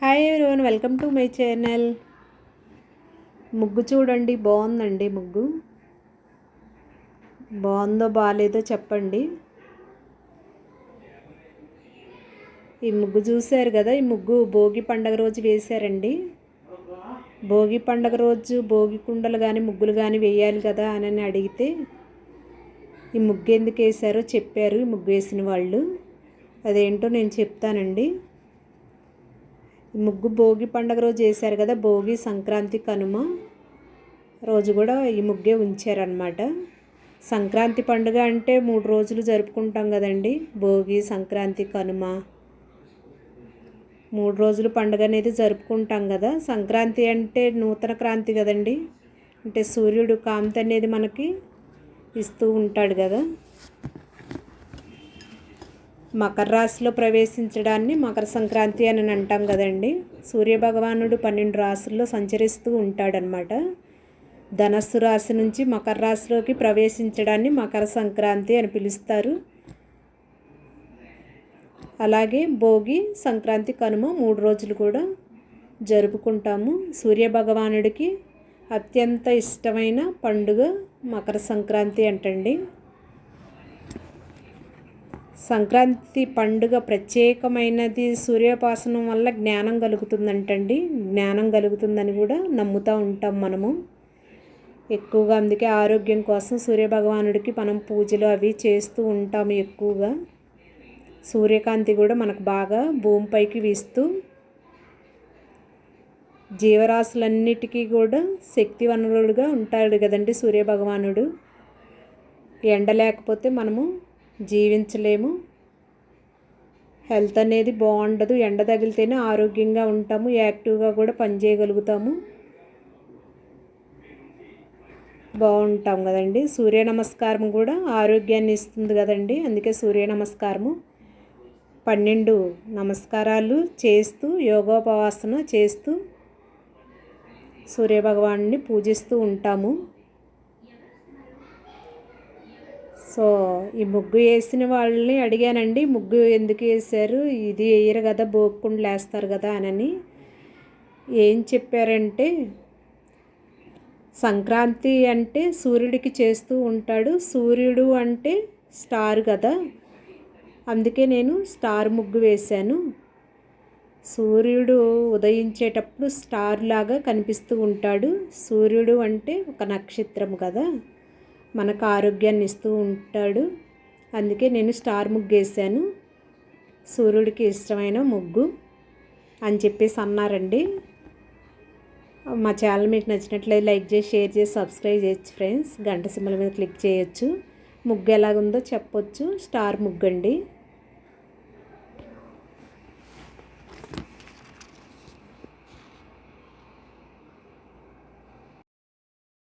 Hi everyone, welcome to my channel. ముగ్గు చూడండి, బాగుందండి. ముగ్గు బాగుందో బాగాలేదో చెప్పండి. ఈ ముగ్గు చూశారు కదా, ఈ ముగ్గు భోగి పండగ రోజు వేశారండి. భోగి పండగ రోజు భోగి కుండలు కానీ ముగ్గులు కానీ వేయాలి కదా అని అడిగితే ఈ ముగ్గు ఎందుకు వేశారో చెప్పారు ఈ ముగ్గు వేసిన వాళ్ళు. అదేంటో నేను చెప్తానండి. ఈ ముగ్గు భోగి పండగ రోజు వేశారు కదా, భోగి, సంక్రాంతి, కనుమ రోజు కూడా ఈ ముగ్గే ఉంచారనమాట. సంక్రాంతి పండుగ అంటే 3 రోజులు జరుపుకుంటాం కదండి. భోగి, సంక్రాంతి, కనుమ 3 రోజులు పండుగ అనేది జరుపుకుంటాం కదా. సంక్రాంతి అంటే నూతన క్రాంతి కదండి. అంటే సూర్యుడు కాంతి అనేది మనకి ఇస్తూ ఉంటాడు కదా. మకర రాశిలో ప్రవేశించడాన్ని మకర సంక్రాంతి అని అంటాం కదండి. సూర్యభగవానుడు 12 రాశుల్లో సంచరిస్తూ ఉంటాడనమాట. ధనస్సు రాశి నుంచి మకర రాశిలోకి ప్రవేశించడాన్ని మకర సంక్రాంతి అని పిలుస్తారు. అలాగే భోగి, సంక్రాంతి, కనుమ 3 రోజులు కూడా జరుపుకుంటాము. సూర్యభగవానుడికి అత్యంత ఇష్టమైన పండుగ మకర సంక్రాంతి అంటండి. సంక్రాంతి పండుగ ప్రత్యేకమైనది. సూర్యోపాసనం వల్ల జ్ఞానం కలుగుతుందంటండి. జ్ఞానం కలుగుతుందని కూడా నమ్ముతూ ఉంటాం మనము ఎక్కువగా. అందుకే ఆరోగ్యం కోసం సూర్యభగవానుడికి మనం పూజలు అవి చేస్తూ ఉంటాము ఎక్కువగా. సూర్యకాంతి కూడా మనకు బాగా భూమిపైకి వీస్తూ జీవరాశులన్నిటికీ కూడా శక్తి వనరుడుగా ఉంటాడు కదండి సూర్యభగవానుడు. ఎండ లేకపోతే మనము జీవించలేము. హెల్త్ అనేది బాగుండదు. ఎండ తగిలితేనే ఆరోగ్యంగా ఉంటాము, యాక్టివ్గా కూడా పనిచేయగలుగుతాము, బాగుంటాం కదండి. సూర్య నమస్కారం కూడా ఆరోగ్యాన్ని ఇస్తుంది కదండి. అందుకే సూర్య నమస్కారము 12 నమస్కారాలు చేస్తూ యోగోపవాసన చేస్తూ సూర్యభగవాన్ని పూజిస్తూ ఉంటాము. సో ఈ ముగ్గు వేసిన వాళ్ళని అడిగానండి, ముగ్గు ఎందుకు వేశారు, ఇది వేయరు కదా, భోగికుండలు వేస్తారు కదా అని. ఏం చెప్పారంటే సంక్రాంతి అంటే సూర్యుడికి చేస్తూ ఉంటాడు. సూర్యుడు అంటే స్టార్ కదా, అందుకే నేను స్టార్ ముగ్గు వేశాను. సూర్యుడు ఉదయించేటప్పుడు స్టార్ లాగా కనిపిస్తూ ఉంటాడు. సూర్యుడు అంటే ఒక నక్షత్రం కదా, మనకు ఆరోగ్యాన్ని ఇస్తూ ఉంటాడు. అందుకే నేను స్టార్ ముగ్గు వేసాను. సూర్యుడికి ఇష్టమైన ముగ్గు అని చెప్పేసి అన్నారండి. మా ఛానల్ మీకు నచ్చినట్లయితే లైక్ చేసి, షేర్ చేసి, సబ్స్క్రైబ్ చేయొచ్చు ఫ్రెండ్స్. గంట సింబల్ మీద క్లిక్ చేయొచ్చు. ముగ్గు ఎలాగుందో చెప్పొచ్చు. స్టార్ ముగ్గు అండి.